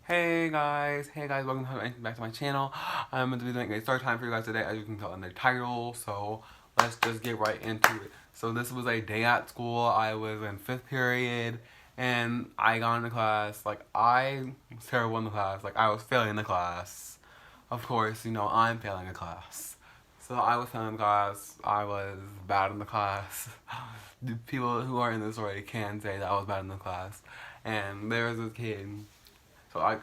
Hey guys, welcome back to my channel. I'm going to be doing a story time for you guys today, as you can tell in the title. So let's just get right into it. So this was a day at school. I was in 5th period, and I got into class. Like, I was terrible in the class. Like, I was failing the class. Of course, I'm failing a class. So I was failing the class. I was bad in the class. The people who are in this story can say that I was bad in the class. And there was this kid. So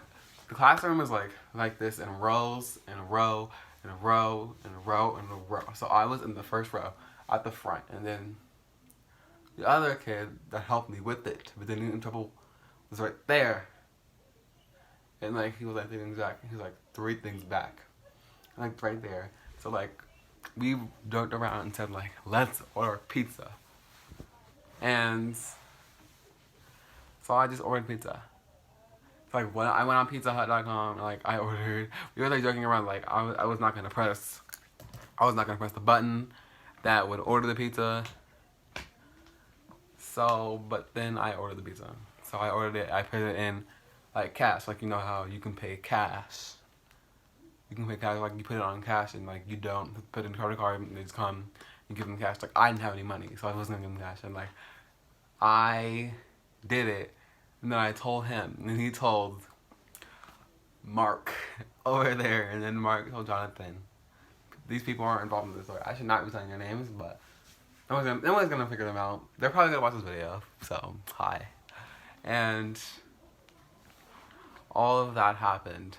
the classroom is like this in rows and a row and a row and a row and a row. So I was in the first row at the front, and then the other kid that helped me with it, but didn't get in trouble, was right there. And like he was like he was like 3 things back, like right there. So like we joked around and said like, let's order pizza, and so I just ordered pizza. Like when I went on pizzahut.com, like I ordered, we were like joking around, like I was not gonna press the button that would order the pizza. So, but then I ordered the pizza. So I ordered it, I put it in like cash, like you know how you can pay cash. You can pay cash, like you put it on cash and like you don't put in credit card and they just come and give them cash. Like I didn't have any money, so I wasn't gonna give them cash. And like I did it, and then I told him, and he told Mark over there, and then Mark told Jonathan. These people aren't involved in this story. I should not be telling their names, but no one's gonna figure them out. They're probably gonna watch this video, so hi. And all of that happened.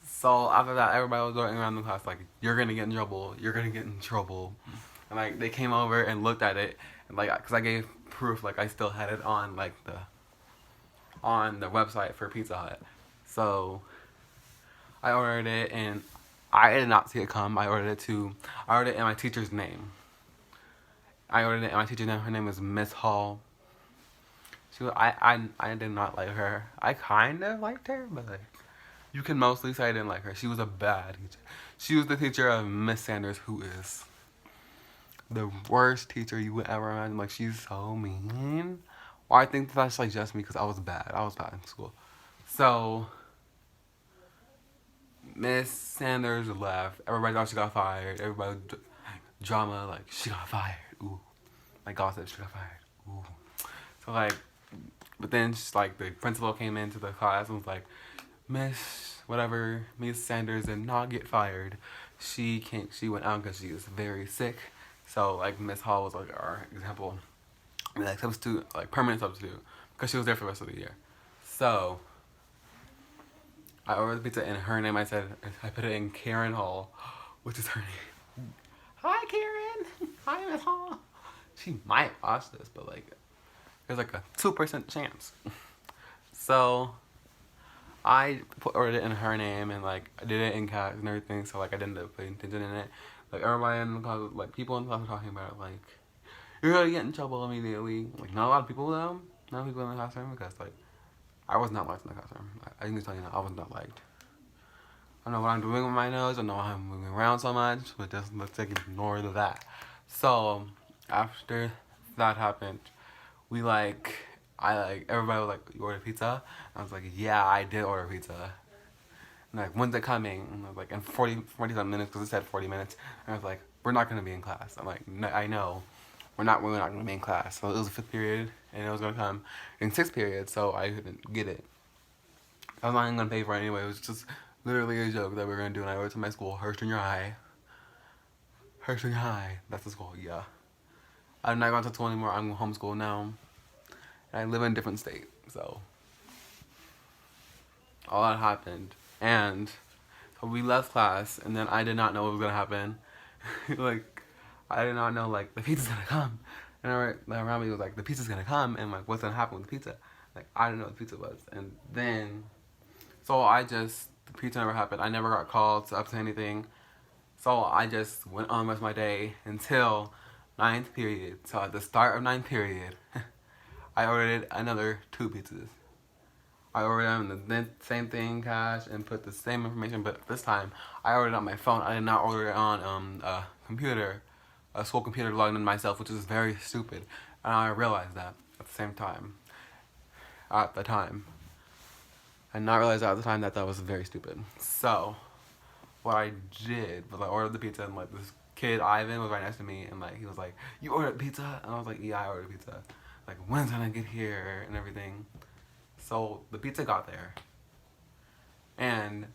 So after that, everybody was going around the class like, "You're gonna get in trouble. You're gonna get in trouble." And like they came over and looked at it, and like, cause I gave proof, like I still had it on like on the website for Pizza Hut. So I ordered it, and I did not see it come. I ordered it in my teacher's name. I ordered it in my teacher's name. Her name was Miss Hall. I did not like her. I kind of liked her, but like, you can mostly say I didn't like her. She was a bad teacher. She was the teacher of Miss Sanders, who is the worst teacher you would ever imagine. Like, she's so mean. Well, I think that's like just me because I was bad. I was bad in school. So Miss Sanders left. Everybody thought she got fired. Everybody drama, like she got fired. Ooh, like gossip, she got fired. Ooh. So like, but then like the principal came into the class and was like, Miss Sanders did not get fired. She went out because she was very sick. So like Miss Hall was like our example, like substitute, like permanent substitute, because she was there for the rest of the year. So I ordered the pizza in her name. I put it in Karen Hall, which is her name. Hi, Karen. Hi, Miss Hall. She might watch this, but like, there's like a 2% chance. So I ordered it in her name, and like I did it in cash and everything. So like I didn't end up putting attention in it. Like everybody in the class, like people in the class were talking about it, like you're gonna get in trouble immediately. Like not a lot of people though. Not a lot of people in the classroom, because like I was not liked in the classroom. I can just tell you now, I was not liked. I don't know what I'm doing with my nose. I don't know why I'm moving around so much, but just let's ignore that. So after that happened, everybody was like, "You ordered pizza?" And I was like, "Yeah, I did order pizza." And like, "When's it coming?" And I was like, "In 47 minutes," because it said 40 minutes. And I was like, "We're not gonna be in class." I'm like, no, "I know. We're not gonna be in class." So it was a 5th period, and it was gonna come in 6th period, so I couldn't get it. I was not even gonna pay for it anyway. It was just literally a joke that we were gonna do, and I went to my school, Hurst Junior High. Hurst Junior High, that's the school, yeah. I'm not going to school anymore. I'm homeschooled now, and I live in a different state. So all that happened, and so we left class, and then I did not know what was gonna happen. Like, I did not know like the pizza's gonna come, and around me was like, the pizza's gonna come, and like what's gonna happen with the pizza? Like I didn't know what the pizza was, and then so the pizza never happened. I never got called to up to anything. So I just went on with my day until 9th period. So at the start of 9th period, I ordered another 2 pizzas. I ordered them in the same thing, cash, and put the same information, but this time I ordered it on my phone. I did not order it on a computer, a school computer, logged in myself, which is very stupid. And I realized that at the time. I did not realize at the time that that was very stupid. So what I did was I ordered the pizza, and like this kid Ivan was right next to me, and like he was like, "You ordered pizza?" And I was like, "Yeah, I ordered pizza." Like, when's it gonna get here and everything. So the pizza got there, and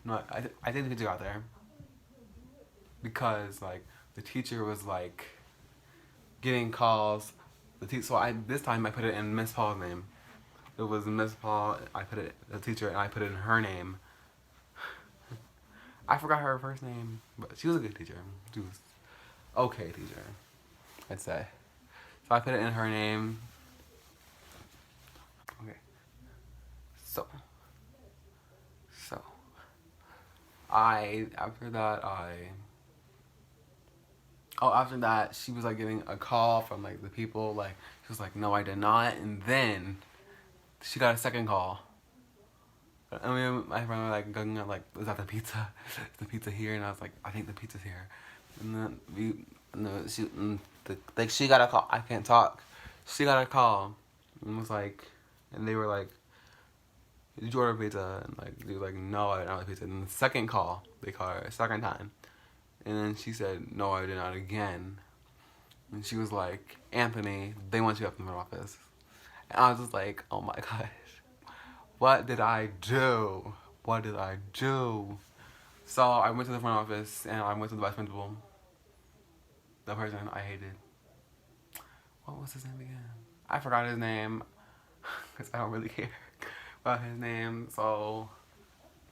no, I think the pizza got there because like the teacher was like getting calls. So this time I put it in Miss Paul's name. It was Miss Paul. I put it the teacher, and I put it in her name. I forgot her first name, but she was a good teacher. She was okay teacher, I'd say. So I put it in her name. Okay. So after that she was like getting a call from like the people, like she was like, "No, I did not," and then she got a second call. I mean, my friend was like going like, "Is that the pizza? Is the pizza here?" And I was like, "I think the pizza's here." And then she got a call. I can't talk. She got a call and was like, and they were like, "Did you order pizza?" And like they were like, "No, I didn't order pizza." And the second call, they called her a second time, and then she said, "No, I did not," again. And she was like, "Anthony, they want you up in the office." And I was just like, "Oh my gosh. What did I do? What did I do?" So I went to the front office and I went to the vice principal. The person I hated. What was his name again? I forgot his name because I don't really care about his name. So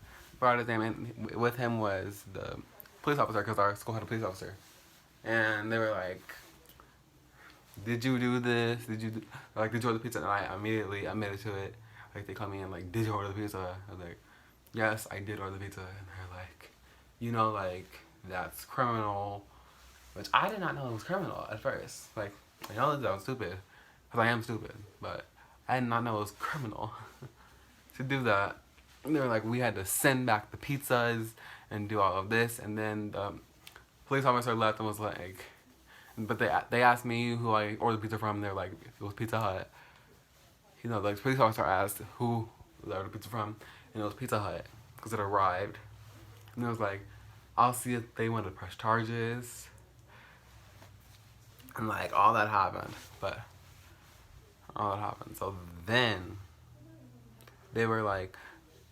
I forgot his name, and with him was the police officer because our school had a police officer. And they were like, "Did you do this? Did you order the pizza?" And I immediately admitted to it. Like, they called me and like, "Did you order the pizza?" I was like, "Yes, I did order the pizza." And they're like, like, "That's criminal," which I did not know it was criminal at first. Like, I know that I was stupid, because I am stupid, but I did not know it was criminal to do that. And they were like, we had to send back the pizzas and do all of this, and then the police officer left and was like, but they asked me who I ordered the pizza from. They're like, it was Pizza Hut. The police officer asked who I ordered the pizza from, and it was Pizza Hut because it arrived. And it was like, I'll see if they want to press charges. And like all that happened, So then they were like,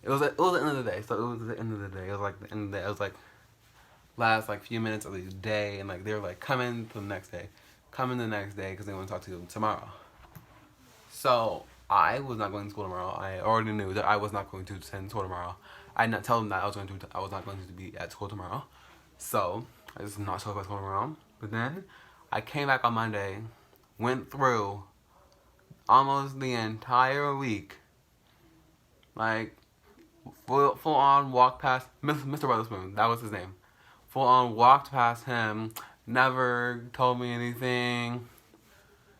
it was the end of the day. So it was the end of the day. It was like the end of the day. It was like last like few minutes of the day, and like they were like, coming the next day because they want to talk to you tomorrow. So I was not going to school tomorrow. I already knew that I was not going to attend school tomorrow. I did not tell them that I was not going to be at school tomorrow. So I just not show up at school tomorrow. But then I came back on Monday, went through almost the entire week, like full on walked past Mr. Weatherspoon. That was his name. Full on walked past him. Never told me anything.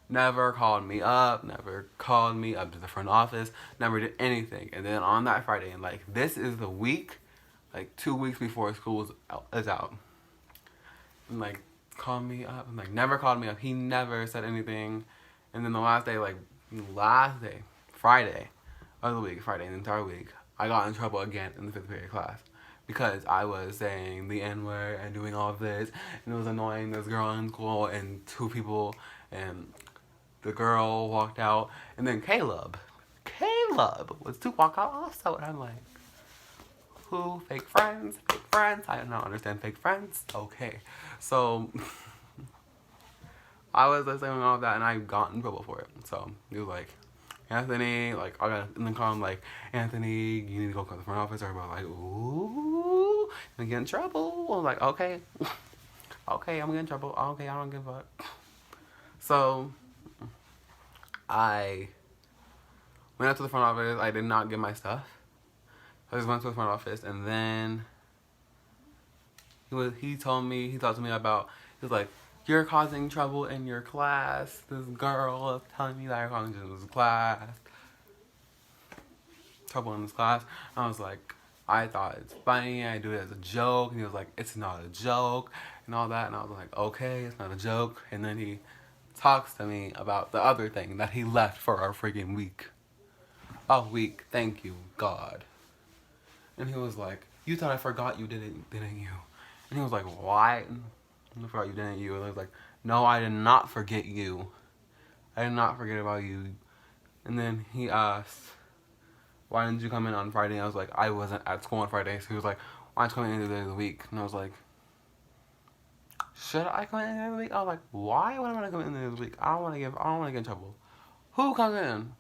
Never called me up. Never called me up to the front office. Never did anything. And then on that Friday, and like this is the week, like 2 weeks before school is out. And like called me up, and like never called me up. He never said anything. And then the last day, Friday of the week, the entire week, I got in trouble again in the 5th period class because I was saying the N-word and doing all of this, and it was annoying this girl in school and 2 people, and the girl walked out, and then Caleb was to walk out also, and I'm like, who? Fake friends? I do not understand fake friends. Okay, so I was saying all of that, and I got in trouble for it. So he was like, Anthony, like, I got in the car, I'm like, Anthony, you need to go to the front office. Everybody was like, ooh, I'm get in trouble. I'm like, okay, I'm getting in trouble. Okay, I don't give a fuck. So I went out to the front office. I did not get my stuff. I just went to the front office, and then he talked to me about, he was like, you're causing trouble in your class. This girl is telling me that you're causing trouble in this class. I was like, I thought it's funny. I do it as a joke. And he was like, it's not a joke, and all that. And I was like, okay, it's not a joke. And then he talks to me about the other thing that he left for our freaking week. A week. Thank you, God. And he was like, you thought I forgot you, didn't you? And he was like, why? I forgot you, didn't you? And I was like, no, I did not forget you. I did not forget about you. And then he asked, why didn't you come in on Friday? And I was like, I wasn't at school on Friday. So he was like, why don't you come in any day of the week? And I was like, should I come in any day of the week? I was like, why would I want to come in any day of the week? I don't want to get in trouble. Who comes in?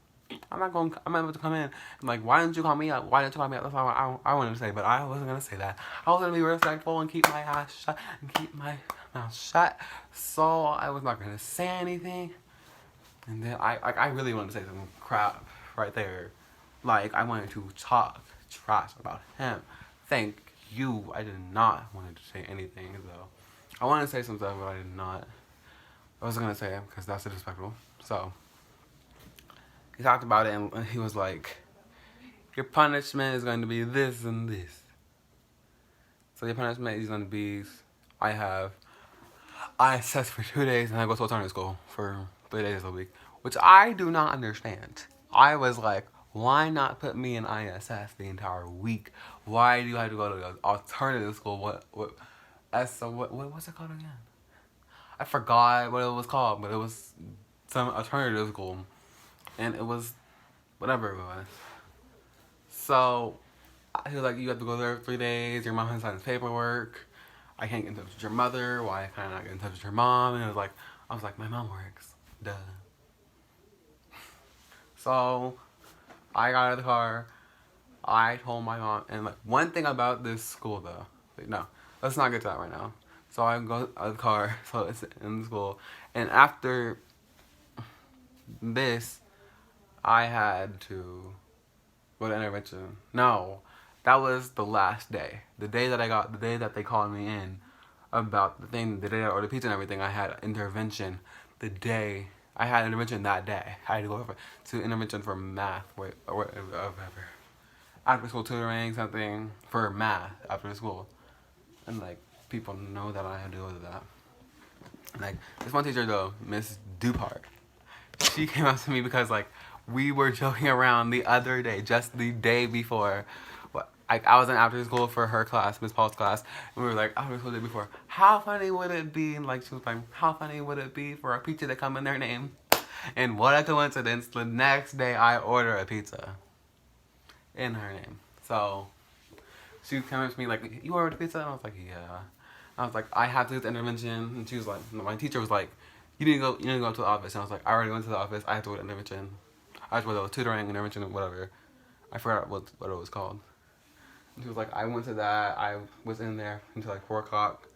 I'm not able to come in. I'm like, why didn't you call me up? Why didn't you call me up? That's what I wanted to say, but I wasn't going to say that. I was going to be respectful and keep my ass shut and keep my mouth shut. So I was not going to say anything. And then I really wanted to say some crap right there. Like, I wanted to talk trash about him. Thank you. I did not want to say anything, though. I wanted to say some stuff, but I did not. I wasn't going to say it because that's disrespectful. So he talked about it, and he was like, your punishment is going to be this and this. So your punishment is going to be, I assess for 2 days, and I go to alternative school for 3 days a week, which I do not understand. I was like, why not put me in ISS the entire week? Why do you have to go to alternative school? What's it called again? I forgot what it was called, but it was some alternative school. And it was whatever it was. So he was like, you have to go there 3 days. Your mom has signed paperwork. I can't get in touch with your mother. Why can I not get in touch with your mom? And I was like, my mom works. Duh. So I got out of the car. I told my mom, and like one thing about this school though, wait, no, let's not get to that right now. So I go out of the car, so it's in the school, and after this, I had to go to intervention. No, that was the last day. The day that they called me in about the day that I ordered pizza and everything, I had intervention. I had intervention that day. I had to go to intervention for math, or whatever. After school tutoring, something for math after school. And like, people know that I had to go to that. Like, this one teacher though, Miss Dupart, she came up to me because like, we were joking around the other day, just the day before. I was in after school for her class, Miss Paul's class, and we were like, after school the day before, how funny would it be, and like, she was like, how funny would it be for a pizza to come in their name? And what a coincidence, the next day I order a pizza in her name. So she came up to me like, you ordered a pizza? And I was like, yeah. I was like, I have to do the intervention. And she was like, my teacher was like, you need to go to the office. And I was like, I already went to the office. I have to go to intervention. I was with tutoring, intervention, whatever. I forgot what it was called. And she was like, I went to that. I was in there until like 4 o'clock,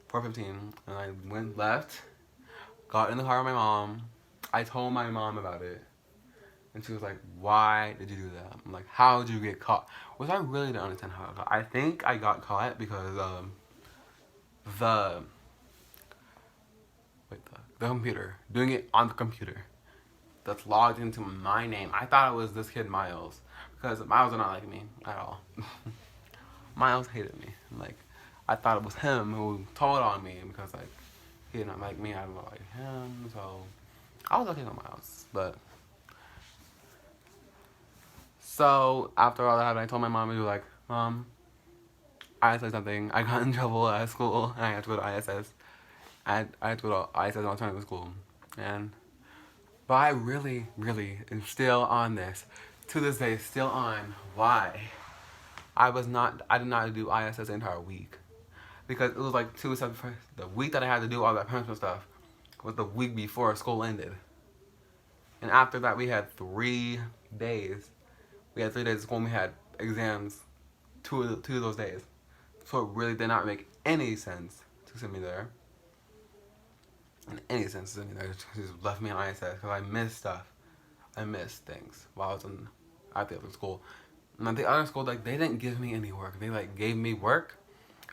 4:15, and I left, got in the car with my mom. I told my mom about it. And she was like, why did you do that? I'm like, how did you get caught? Which I really don't understand how I got caught. I think I got caught because the computer. Doing it on the computer. That's logged into my name. I thought it was this kid Miles. Because Miles did not like me at all. Miles hated me. Like, I thought it was him who told on me because like, he did not like me, I did not like him. So I was okay with Miles. But so after all that happened, I told my mom, and she was like, I said something. I got in trouble at school, and I had to go to ISS. I had to go to ISS alternative school, but I really, really am still on this. To this day, still on why I did not do ISS the entire week, because it was like the week that I had to do all that punishment stuff was the week before school ended, and after that we had 3 days. We had 3 days of school and we had exams 2 of those days. So it really did not make any sense to send me there. In any sense to send me there. She just left me on ISS because I missed stuff. I missed things while I was at the other school. And at the other school, like, they didn't give me any work. They like gave me work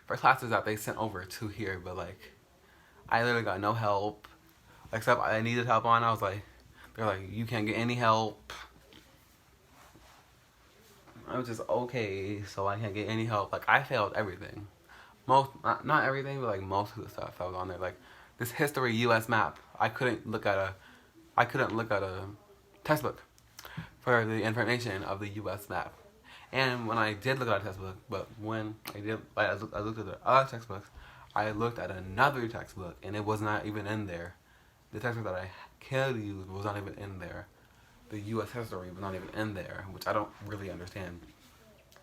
for classes that they sent over to here, but like, I literally got no help. Except I needed help on. I was like, they're like, you can't get any help. I was just, okay, so I can't get any help. Like, I failed everything. Not everything, but like most of the stuff that was on there. Like, this history US map, I couldn't look at a textbook. for the information of the U.S. map. And when I did look at a textbook, but when I looked at the other textbooks, I looked at another textbook, and it was not even in there. The textbook that I could use was not even in there. The U.S. history was not even in there, which I don't really understand.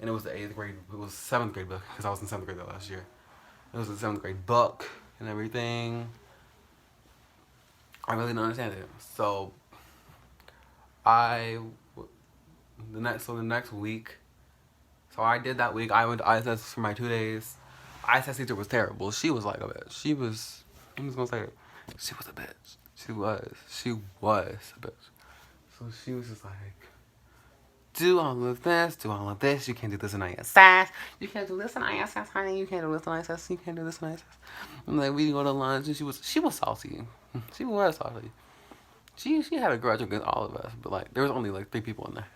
And it was the 8th grade, it was 7th grade book, because I was in 7th grade last year. It was the 7th grade book and everything. I really don't understand it. So, the next week, so I did that week. I went to ISS for my 2 days. ISS teacher was terrible. She was like a bitch. I'm just gonna say it. She was a bitch. She was a bitch. So she was just like, do all of this, do all of this. You can't do this in ISS. You can't do this in ISS, honey. You can't do this in ISS. You can't do this in ISS. I'm like, we go to lunch, and she was salty. She was salty. She had a grudge against all of us, but like there was only like 3 people in there.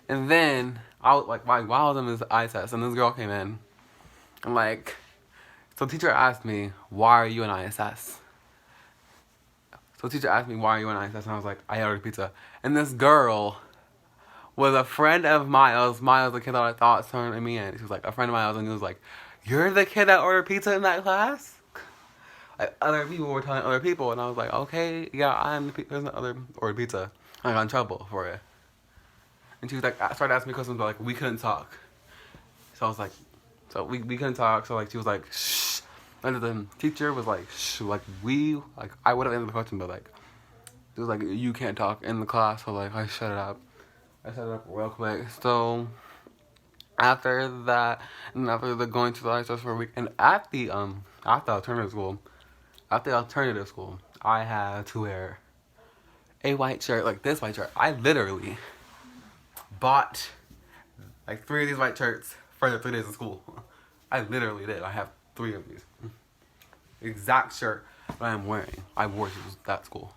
And then I was like, while I was in this eye test, and this girl came in, and like, so teacher asked me, why are you in ISS? So teacher asked me, why are you in ISS? And I was like, I ordered pizza. And this girl was a friend of Miles. Miles, the kid that I thought turned me in. She was like a friend of Miles, and he was like, you're the kid that ordered pizza in that class? Like, other people were telling other people, and I was like, okay, yeah, I'm the person that ordered pizza. I got in trouble for it. And she was like, started asking me questions, but like, we couldn't talk. So I was like, so we couldn't talk, so like, she was like, shh. And the teacher was like, shh, like, I would have answered the question, but like, it was like, you can't talk in the class, so like, I shut it up. I shut it up real quick. So, after that, and after the going to the ISS for a week, and at the alternative school, I had to wear a white shirt, like this white shirt. I literally bought like 3 of these white shirts for the 3 days of school. I literally did. I have 3 of these. Exact shirt that I'm wearing. I wore to that school.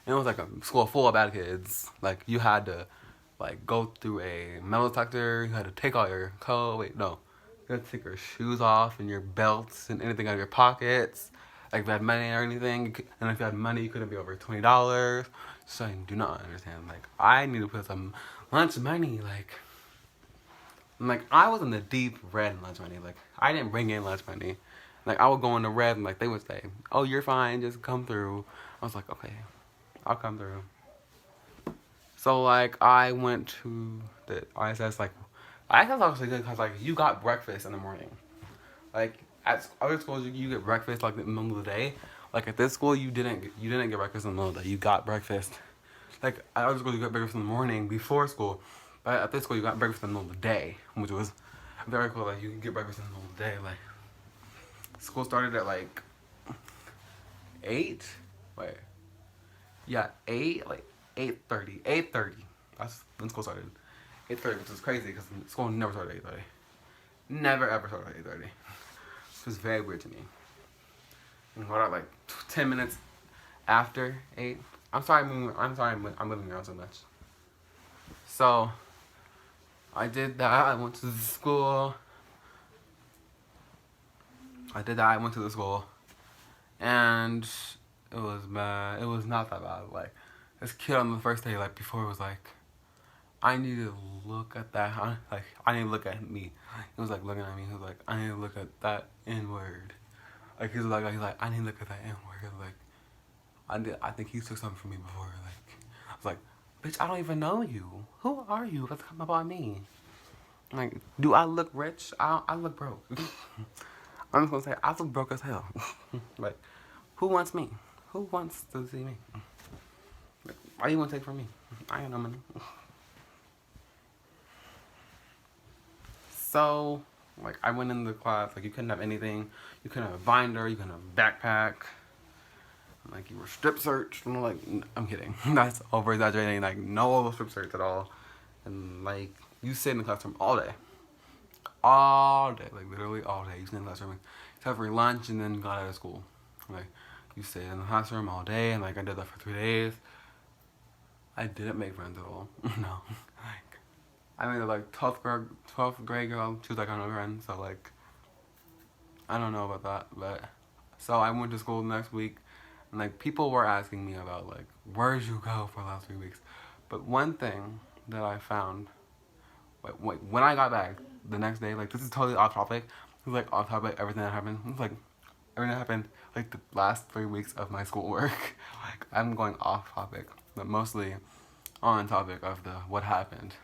And it was like a school full of bad kids. Like, you had to like go through a metal detector. You had to take all your you had to take your shoes off and your belts and anything out of your pockets. Like, if you had money or anything, and if you had money, you couldn't be over $20. So I do not understand. Like, I need to put some lunch money. Like I was in the deep red lunch money. Like, I didn't bring in lunch money. Like, I would go in the red, and like they would say, "Oh, you're fine. Just come through." I was like, "Okay, I'll come through." So like, I went to the ISS. Like, ISS was actually good because like you got breakfast in the morning. Like, at other schools, you get breakfast like in the middle of the day. Like, at this school, you didn't get breakfast in the middle of the day. You got breakfast. Like, at other schools, you got breakfast in the morning before school. But at this school, you got breakfast in the middle of the day, which was very cool. Like, you can get breakfast in the middle of the day. Like, school started at like 8. Wait, yeah, 8. Like 8:30. 8:30. That's when school started. 8:30, which is crazy because school never started at 8:30. Never ever started at 8:30. It was very weird to me. And what, like 10 minutes after 8? I'm sorry I'm moving around so much. So I did that. I went to the school. And it was bad. It was not that bad. Like, this kid on the first day, like, before it was like, I need to look at that. Like, I need to look at me. He was like looking at me. He was like, I need to look at that N-word. Like, he's like, I need to look at that N-word. Like, I think he took something from me before. Like, I was like, bitch, I don't even know you. Who are you? Let's come up on me. Like, do I look rich? I look broke. I'm just gonna say, I look broke as hell. Like, who wants me? Who wants to see me? Like, why do you want to take from me? I ain't no money. So, like, I went in the class, like, you couldn't have anything. You couldn't have a binder, you couldn't have a backpack. Like, you were strip searched. And like, I'm kidding. That's over exaggerating. Like, no strip search at all. And like, you sit in the classroom all day. All day. Like, literally all day. You sit in the classroom except for lunch and then got out of school. Like, you sit in the classroom all day. And like, I did that for 3 days. I didn't make friends at all. No. Like, I made a like 12th grade girl. She was like my friend. So like, I don't know about that. But so I went to school the next week. And like, people were asking me about like, where'd you go for the last 3 weeks? But one thing that I found. Wait, when I got back the next day, like, this is totally off topic. It was like off topic, everything that happened. It was like everything that happened like the last 3 weeks of my schoolwork. Like, I'm going off topic, but mostly on topic of the what happened,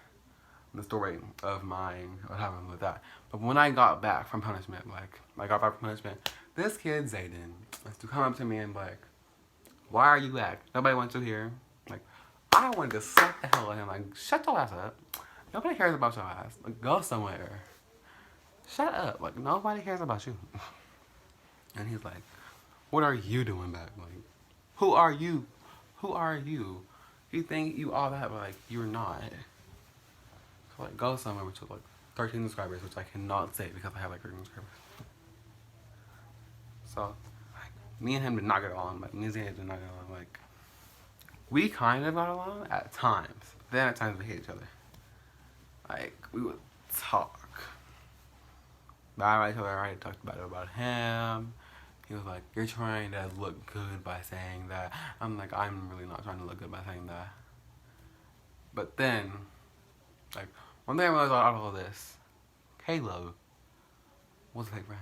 the story of what happened with that. But when I got back from punishment, like, I got back from punishment, this kid Zayden was to come up to me and be like, why are you back? Nobody wants you here. Like, I wanted to slap the hell out of him. Like, shut your ass up. Nobody cares about your ass. Like, go somewhere. Shut up. Like, nobody cares about you. And he's like, what are you doing back? Like, who are you? Who are you? You think you all that, but like, you're not. So like, go somewhere with like 13 subscribers, which I cannot say because I have like 13 subscribers. So, like, me and him did not get along. Like, me and Zayden did not get along. Like, we kind of got along at times. Then at times we hate each other. Like, we would talk. But I already talked about him. He was like, you're trying to look good by saying that. I'm like, I'm really not trying to look good by saying that. But then, like, one thing I realized out of all this, Caleb was a fake friend.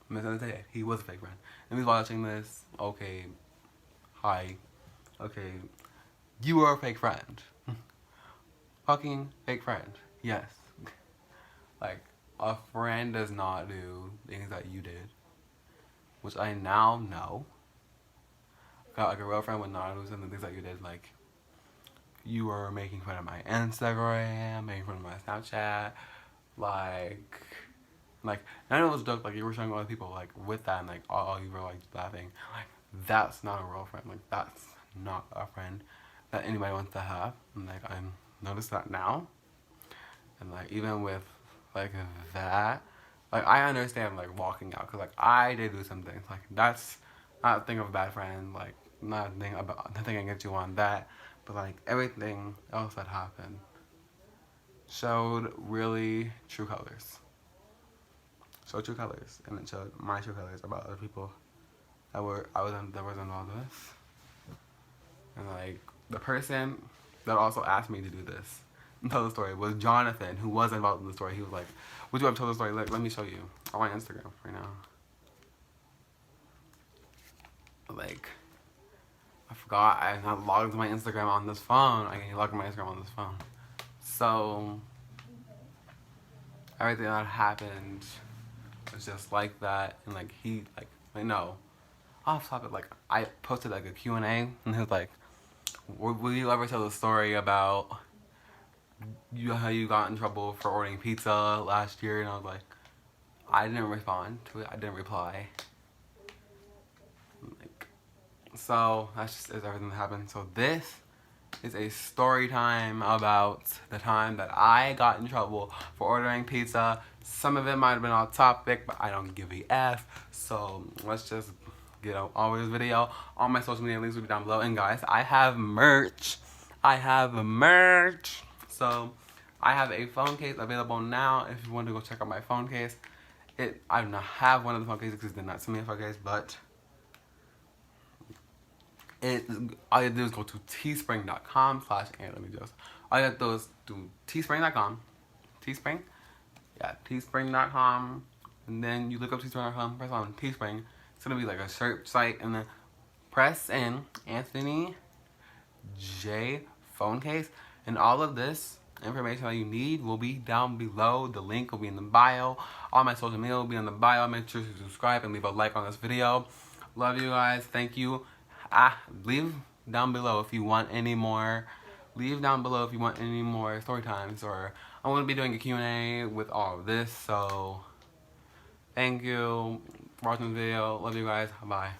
I'm just gonna say it. He was a fake friend. And he's watching this. Okay, hi. Okay, you are a fake friend. Fucking fake friend. Yes. Like, a friend does not do things that you did. Which I now know. Like, a real friend would not do some of the things that you did. Like, you were making fun of my Instagram, making fun of my Snapchat. Like, none of those jokes, like, you were showing other people, like, with that, and, like, all you were, like, laughing. Like, that's not a real friend. Like, that's not a friend that anybody wants to have. And, like, I noticed that now. And, like, even with, like, that, like, I understand, like, walking out, because, like, I did do some things. Like, that's not a thing of a bad friend. Like, not a thing about, nothing I get you on that. But, like, everything else that happened showed really true colors. Showed true colors. And it showed my true colors about other people that was involved with. And, like, the person that also asked me to do this and tell the story was Jonathan, who was involved in the story. He was like, would you ever tell the story? Let me show you on my Instagram right now. Like, I forgot I'm not logged into my Instagram on this phone. I can log into my Instagram on this phone. So, everything that happened was just like that. And, like, no. Off topic, like, I posted, like, a Q&A, and he was like, will you ever tell the story about how you got in trouble for ordering pizza last year? And I was like, I didn't respond to it. I didn't reply. Like, so that's just everything that happened. So this is a story time about the time that I got in trouble for ordering pizza. Some of it might have been off topic, but I don't give a F. So let's just get all this video. All my social media links will be down below. And guys, I have merch. So I have a phone case available now if you want to go check out my phone case. I do not have one of the phone cases because they did not send me a phone case, but all you have to do is go to teespring.com/, and let me just, all you have to do is do teespring.com, teespring.com, and then you look up teespring.com, press on Teespring. It's gonna be like a shirt site, and then press in Anthony J phone case, and all of this information that you need will be down below. The link will be in the bio. All my social media will be in the bio. Make sure to subscribe and leave a like on this video. Love you guys. Thank you. Leave down below if you want any more. Leave down below if you want any more story times, or I'm going to be doing a Q&A with all of this. So thank you for watching the video. Love you guys. Bye.